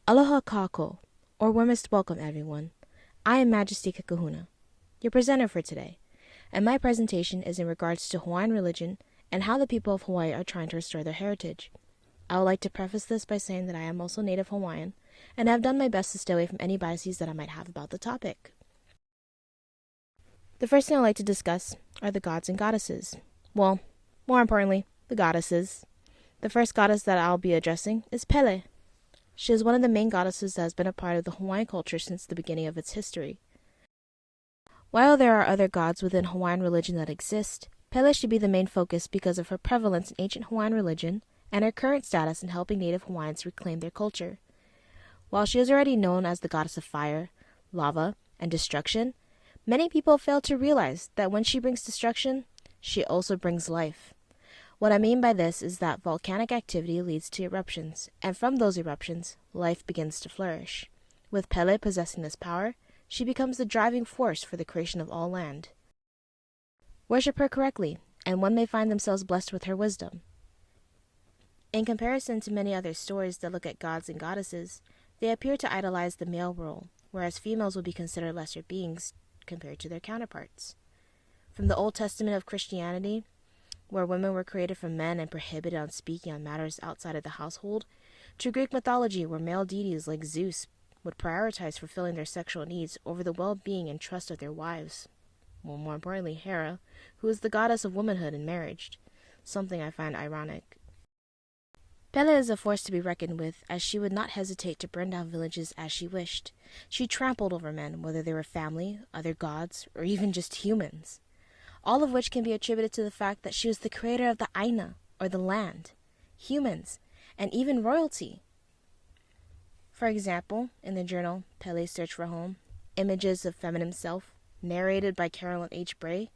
Aloha kako, or warmest welcome, everyone. I am Majesty Kakahuna, your presenter for today, and my presentation is in regards to Hawaiian religion and how the people of Hawaii are trying to restore their heritage. I would like to preface this by saying that I am also Native Hawaiian, and have done my best to stay away from any biases that I might have about the topic. The first thing I'd like to discuss are the gods and goddesses. Well, more importantly, the goddesses. The first goddess that I'll be addressing is Pele. She is one of the main goddesses that has been a part of the Hawaiian culture since the beginning of its history. While there are other gods within Hawaiian religion that exist, Pele should be the main focus because of her prevalence in ancient Hawaiian religion and her current status in helping Native Hawaiians reclaim their culture. While she is already known as the goddess of fire, lava, and destruction, many people fail to realize that when she brings destruction, she also brings life. What I mean by this is that volcanic activity leads to eruptions, and from those eruptions, life begins to flourish. With Pele possessing this power, she becomes the driving force for the creation of all land. Worship her correctly, and one may find themselves blessed with her wisdom. In comparison to many other stories that look at gods and goddesses, they appear to idolize the male role, whereas females would be considered lesser beings compared to their counterparts. From the Old Testament of Christianity, where women were created from men and prohibited on speaking on matters outside of the household, to Greek mythology, where male deities like Zeus would prioritize fulfilling their sexual needs over the well-being and trust of their wives. Well, more importantly, Hera, who is the goddess of womanhood and marriage, something I find ironic. Pele is a force to be reckoned with, as she would not hesitate to burn down villages as she wished. She trampled over men, whether they were family, other gods, or even just humans. All of which can be attributed to the fact that she was the creator of the Aina, or the land, humans, and even royalty. For example, in the journal Pele's Search for Home, Images of Feminine Self, narrated by Carolyn H. Bray,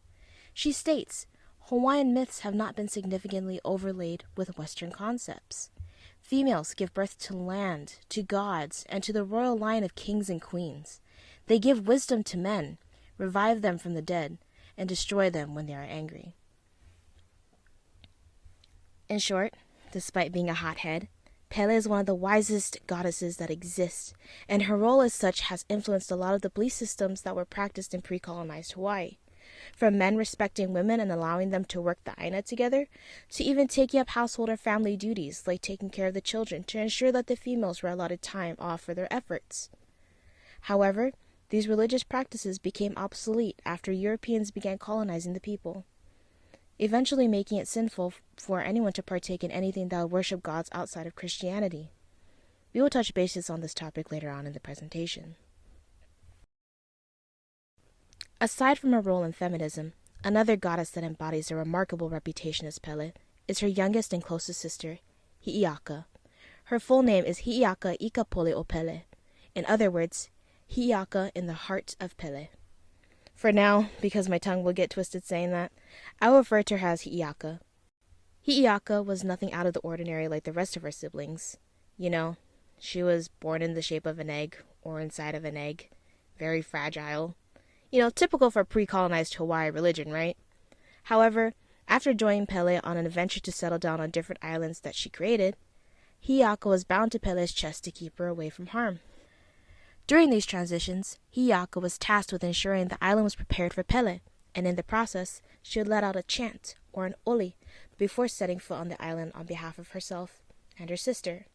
she states, Hawaiian myths have not been significantly overlaid with Western concepts. Females give birth to land, to gods, and to the royal line of kings and queens. They give wisdom to men, revive them from the dead, and destroy them when they are angry. In short, despite being a hothead, Pele is one of the wisest goddesses that exist, and her role as such has influenced a lot of the belief systems that were practiced in pre-colonized Hawaii. From men respecting women and allowing them to work the Aina together, to even taking up household or family duties like taking care of the children to ensure that the females were allotted time off for their efforts. However, these religious practices became obsolete after Europeans began colonizing the people, eventually making it sinful for anyone to partake in anything that would worship gods outside of Christianity. We will touch bases on this topic later on in the presentation. Aside from her role in feminism, another goddess that embodies a remarkable reputation as Pele is her youngest and closest sister, Hi'iaka. Her full name is Hi'iaka Ikapole o Pele. In other words, Hi'iaka in the heart of Pele. For now, because my tongue will get twisted saying that, I will refer to her as Hi'iaka. Hi'iaka was nothing out of the ordinary like the rest of her siblings. You know, she was born in the shape of an egg, or inside of an egg, very fragile. Typical for pre-colonized Hawaii religion, right? However, after joining Pele on an adventure to settle down on different islands that she created, Hi'iaka was bound to Pele's chest to keep her away from harm. During these transitions, Hi'iaka was tasked with ensuring the island was prepared for Pele, and in the process, she would let out a chant, or an oli, before setting foot on the island on behalf of herself and her sister.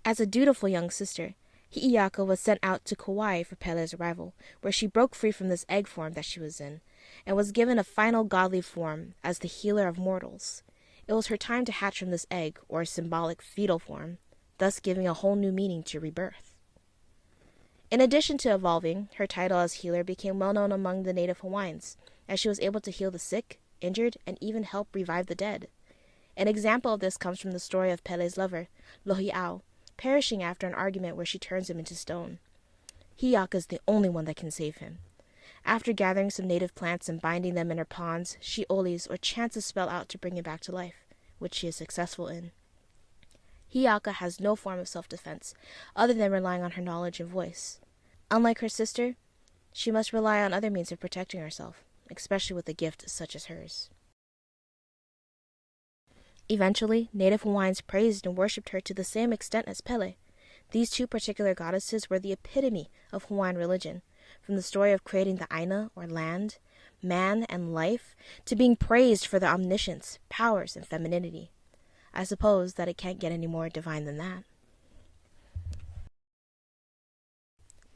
As a dutiful young sister, Hi'iaka was sent out to Kauai for Pele's arrival, where she broke free from this egg form that she was in, and was given a final godly form as the healer of mortals. It was her time to hatch from this egg, or symbolic fetal form, thus giving a whole new meaning to rebirth. In addition to evolving, her title as healer became well known among the native Hawaiians, as she was able to heal the sick, injured, and even help revive the dead. An example of this comes from the story of Pele's lover, Lohi'au, perishing after an argument where she turns him into stone. Hi'iaka is the only one that can save him. After gathering some native plants and binding them in her ponds, she olis or chants a spell out to bring him back to life, which she is successful in. Hi'iaka has no form of self-defense, other than relying on her knowledge and voice. Unlike her sister, she must rely on other means of protecting herself, especially with a gift such as hers. Eventually, native Hawaiians praised and worshipped her to the same extent as Pele. These two particular goddesses were the epitome of Hawaiian religion, from the story of creating the Aina, or land, man, and life, to being praised for their omniscience, powers, and femininity. I suppose that it can't get any more divine than that.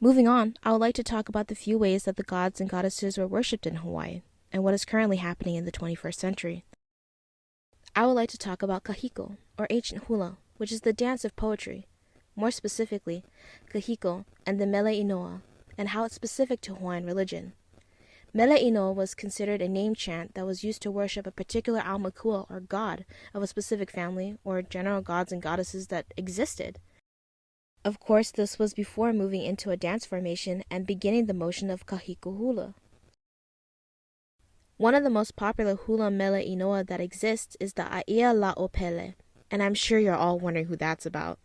Moving on, I would like to talk about the few ways that the gods and goddesses were worshipped in Hawaii, and what is currently happening in the 21st century. I would like to talk about kahiko, or ancient hula, which is the dance of poetry. More specifically, kahiko and the mele inoa, and how it's specific to Hawaiian religion. Mele inoa was considered a name chant that was used to worship a particular aumakua, or god, of a specific family, or general gods and goddesses that existed. Of course, this was before moving into a dance formation and beginning the motion of kahiko hula. One of the most popular hula mele inoa that exists is the Aia La'opele, and I'm sure you're all wondering who that's about.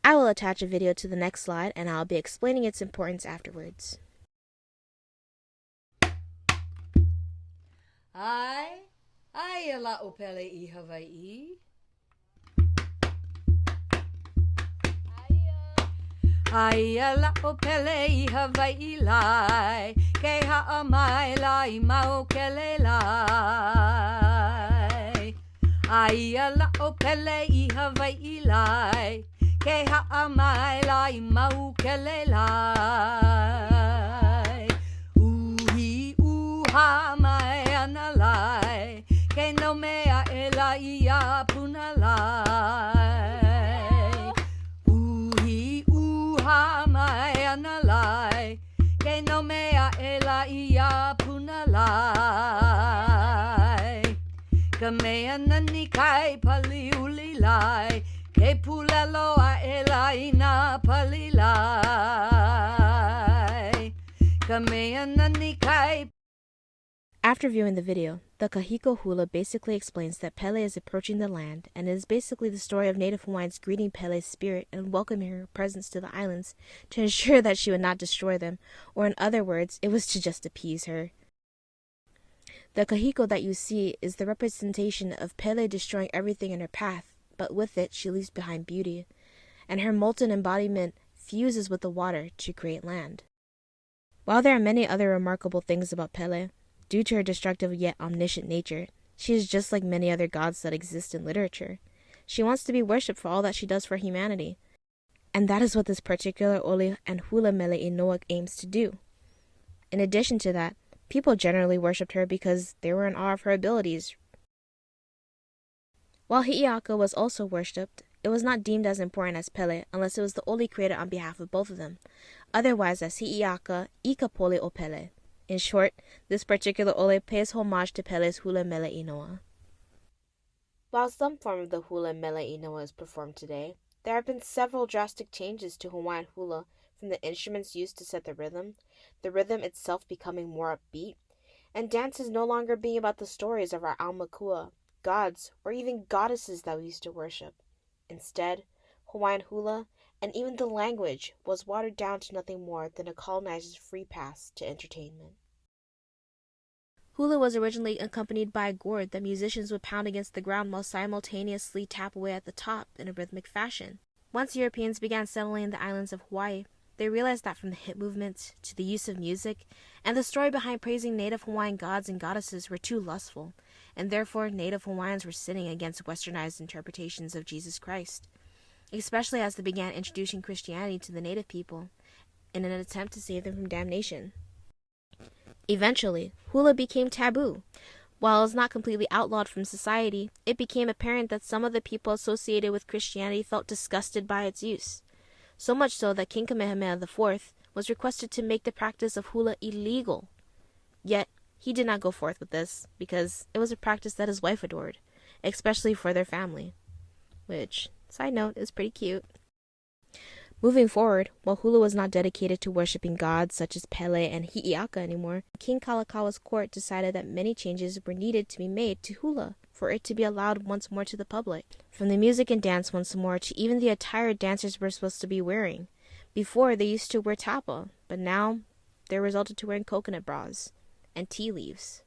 I will attach a video to the next slide, and I'll be explaining its importance afterwards. Aia La'opele I Hawaii. Aia La'opele I Hawaii lai, ke ha'a mai lai mau kele lai. Aia La'opele I Hawaii lai, ke ha'a mai lai mau kele lai. Uhi uha mai ana lai, ke no mea e lai ia puna lai. Uhi uha mai ana lai, ke no mea e lai ia puna lai. Ka mea nani kai pali uli lai, ke pulelo a e lai na pali lai. Ka mea nani kai. After viewing the video, the kahiko hula basically explains that Pele is approaching the land, and it is basically the story of Native Hawaiians greeting Pele's spirit and welcoming her presence to the islands to ensure that she would not destroy them, or in other words, it was to just appease her. The kahiko that you see is the representation of Pele destroying everything in her path, but with it she leaves behind beauty, and her molten embodiment fuses with the water to create land. While there are many other remarkable things about Pele, due to her destructive yet omniscient nature, she is just like many other gods that exist in literature. She wants to be worshipped for all that she does for humanity, and that is what this particular ole and hula mele inoa aims to do. In addition to that, people generally worshipped her because they were in awe of her abilities. While Hi'iaka was also worshipped, it was not deemed as important as Pele unless it was the ole created on behalf of both of them, otherwise as Hi'iaka Ikapole o Pele. In short, this particular ole pays homage to Pele's hula mele inoa. While some form of the hula mele inoa is performed today, there have been several drastic changes to Hawaiian hula, from the instruments used to set the rhythm itself becoming more upbeat, and dances no longer being about the stories of our aumakua, gods, or even goddesses that we used to worship. Instead, Hawaiian hula, and even the language, was watered down to nothing more than a colonizer's free pass to entertainment. Hula was originally accompanied by a gourd that musicians would pound against the ground while simultaneously tap away at the top in a rhythmic fashion. Once Europeans began settling in the islands of Hawaii, they realized that from the hip movements to the use of music and the story behind praising Native Hawaiian gods and goddesses were too lustful, and therefore Native Hawaiians were sinning against westernized interpretations of Jesus Christ, especially as they began introducing Christianity to the native people in an attempt to save them from damnation. Eventually, hula became taboo. While it was not completely outlawed from society, it became apparent that some of the people associated with Christianity felt disgusted by its use. So much so that King Kamehameha IV was requested to make the practice of hula illegal. Yet, he did not go forth with this, because it was a practice that his wife adored, especially for their family. Which, side note, is pretty cute. Moving forward, while hula was not dedicated to worshipping gods such as Pele and Hi'iaka anymore, King Kalakaua court decided that many changes were needed to be made to hula for it to be allowed once more to the public. From the music and dance once more to even the attire dancers were supposed to be wearing. Before, they used to wear tapa, but now they resulted to wearing coconut bras and tea leaves.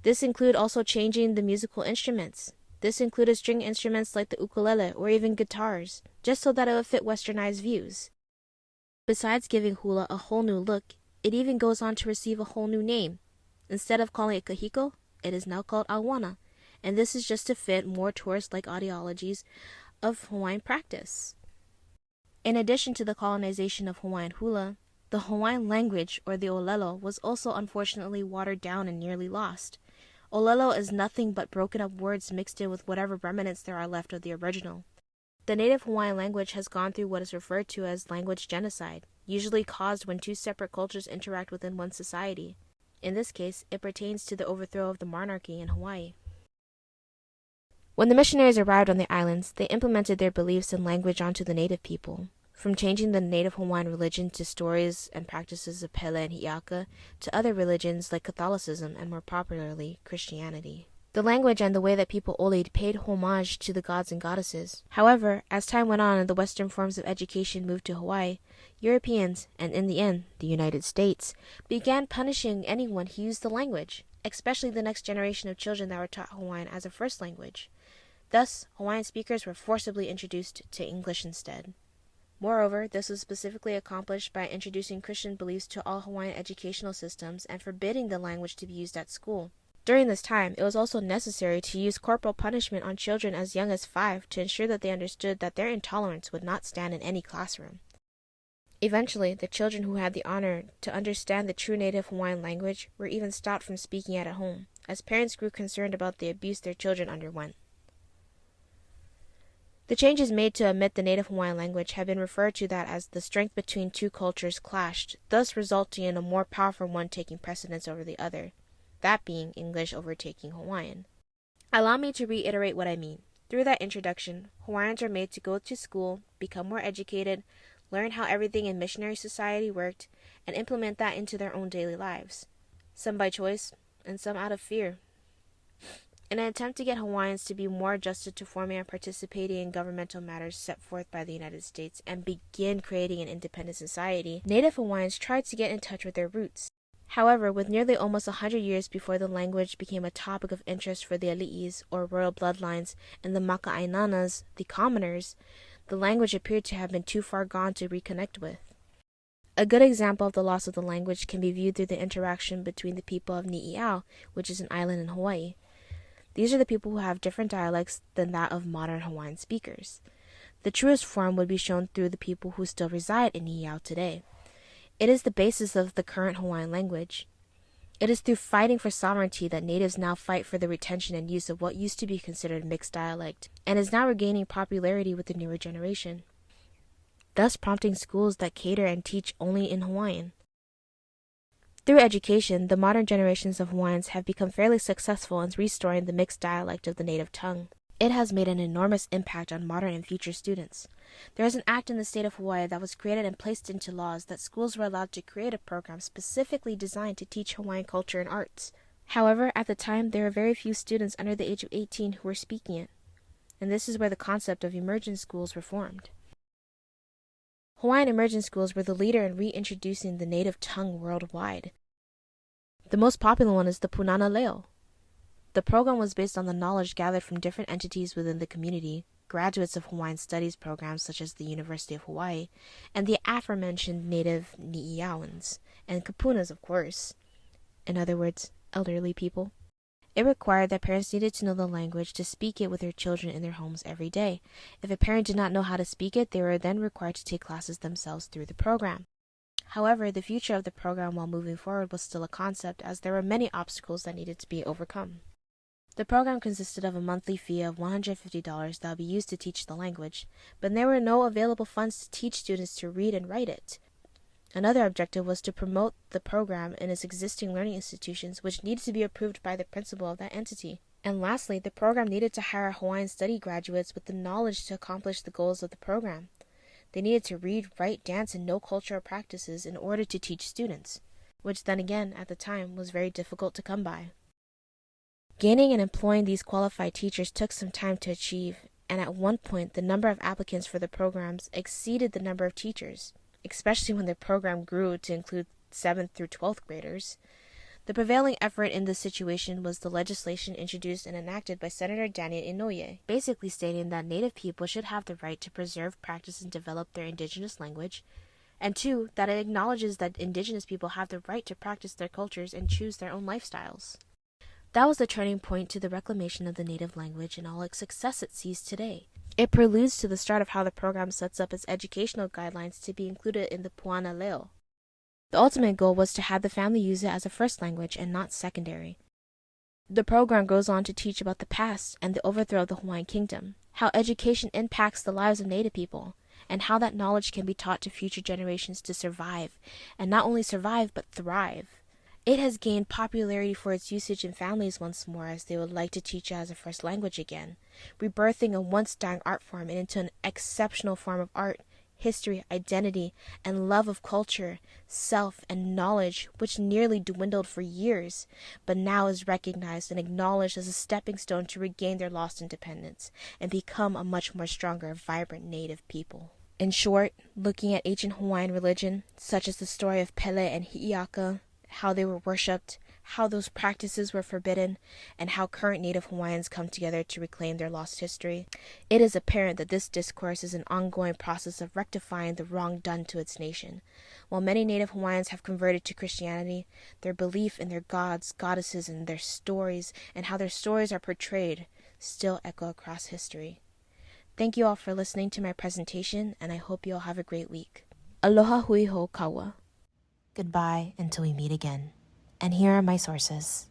This included also changing the musical instruments. This included string instruments like the ukulele or even guitars, just so that it would fit westernized views. Besides giving hula a whole new look, it even goes on to receive a whole new name. Instead of calling it kahiko, it is now called awana, and this is just to fit more tourist-like ideologies of Hawaiian practice. In addition to the colonization of Hawaiian hula, the Hawaiian language, or the olelo, was also unfortunately watered down and nearly lost. Olelo is nothing but broken up words mixed in with whatever remnants there are left of the original. The native Hawaiian language has gone through what is referred to as language genocide, usually caused when two separate cultures interact within one society. In this case, it pertains to the overthrow of the monarchy in Hawaii. When the missionaries arrived on the islands, they implemented their beliefs and language onto the native people. From changing the native Hawaiian religion to stories and practices of Pele and Hiaka, to other religions like Catholicism and more popularly, Christianity. The language and the way that people olied paid homage to the gods and goddesses. However, as time went on and the Western forms of education moved to Hawaii, Europeans, and in the end, the United States, began punishing anyone who used the language, especially the next generation of children that were taught Hawaiian as a first language. Thus, Hawaiian speakers were forcibly introduced to English instead. Moreover, this was specifically accomplished by introducing Christian beliefs to all Hawaiian educational systems and forbidding the language to be used at school. During this time, it was also necessary to use corporal punishment on children as young as 5 to ensure that they understood that their intolerance would not stand in any classroom. Eventually, the children who had the honor to understand the true native Hawaiian language were even stopped from speaking it at home, as parents grew concerned about the abuse their children underwent. The changes made to omit the native Hawaiian language have been referred to that as the strength between two cultures clashed, thus resulting in a more powerful one taking precedence over the other, that being English overtaking Hawaiian. Allow me to reiterate what I mean. Through that introduction, Hawaiians are made to go to school, become more educated, learn how everything in missionary society worked, and implement that into their own daily lives, some by choice, and some out of fear. In an attempt to get Hawaiians to be more adjusted to forming and participating in governmental matters set forth by the United States and begin creating an independent society, Native Hawaiians tried to get in touch with their roots. However, with nearly almost 100 years before the language became a topic of interest for the ali'is, or royal bloodlines, and the maka'ainanas, the commoners, the language appeared to have been too far gone to reconnect with. A good example of the loss of the language can be viewed through the interaction between the people of Ni'iau, which is an island in Hawaii. These are the people who have different dialects than that of modern Hawaiian speakers. The truest form would be shown through the people who still reside in Ni'iau today. It is the basis of the current Hawaiian language. It is through fighting for sovereignty that natives now fight for the retention and use of what used to be considered mixed dialect, and is now regaining popularity with the newer generation, thus prompting schools that cater and teach only in Hawaiian. Through education, the modern generations of Hawaiians have become fairly successful in restoring the mixed dialect of the native tongue. It has made an enormous impact on modern and future students. There is an act in the state of Hawaii that was created and placed into laws that schools were allowed to create a program specifically designed to teach Hawaiian culture and arts. However, at the time, there were very few students under the age of 18 who were speaking it, and this is where the concept of immersion schools were formed. Hawaiian immersion schools were the leader in reintroducing the native tongue worldwide. The most popular one is the Punana Leo. The program was based on the knowledge gathered from different entities within the community, graduates of Hawaiian studies programs such as the University of Hawaii, and the aforementioned native Ni'iauans, and kapunas, of course. In other words, elderly people. It required that parents needed to know the language to speak it with their children in their homes every day. If a parent did not know how to speak it, they were then required to take classes themselves through the program. However, the future of the program while moving forward was still a concept, as there were many obstacles that needed to be overcome. The program consisted of a monthly fee of $150 that would be used to teach the language, but there were no available funds to teach students to read and write it. Another objective was to promote the program in its existing learning institutions, which needed to be approved by the principal of that entity. And lastly, the program needed to hire Hawaiian study graduates with the knowledge to accomplish the goals of the program. They needed to read, write, dance, and know cultural practices in order to teach students, which then again, at the time, was very difficult to come by. Gaining and employing these qualified teachers took some time to achieve, and at one point, the number of applicants for the programs exceeded the number of teachers, especially when the program grew to include 7th through 12th graders. The prevailing effort in this situation was the legislation introduced and enacted by Senator Daniel Inouye, basically stating that Native people should have the right to preserve, practice, and develop their indigenous language, and two, that it acknowledges that indigenous people have the right to practice their cultures and choose their own lifestyles. That was the turning point to the reclamation of the native language and all its success it sees today. It preludes to the start of how the program sets up its educational guidelines to be included in the Puana Leo. The ultimate goal was to have the family use it as a first language and not secondary. The program goes on to teach about the past and the overthrow of the Hawaiian kingdom, how education impacts the lives of Native people, and how that knowledge can be taught to future generations to survive, and not only survive but thrive. It has gained popularity for its usage in families once more, as they would like to teach it as a first language again, rebirthing a once dying art form into an exceptional form of art, history, identity, and love of culture, self, and knowledge, which nearly dwindled for years, but now is recognized and acknowledged as a stepping stone to regain their lost independence and become a much more stronger, vibrant Native people. In short, looking at ancient Hawaiian religion, such as the story of Pele and Hi'iaka, how they were worshipped, how those practices were forbidden, and how current Native Hawaiians come together to reclaim their lost history, it is apparent that this discourse is an ongoing process of rectifying the wrong done to its nation. While many Native Hawaiians have converted to Christianity, their belief in their gods, goddesses, and their stories, and how their stories are portrayed, still echo across history. Thank you all for listening to my presentation, and I hope you all have a great week. Aloha hui ho kaua. Goodbye until we meet again. And here are my sources.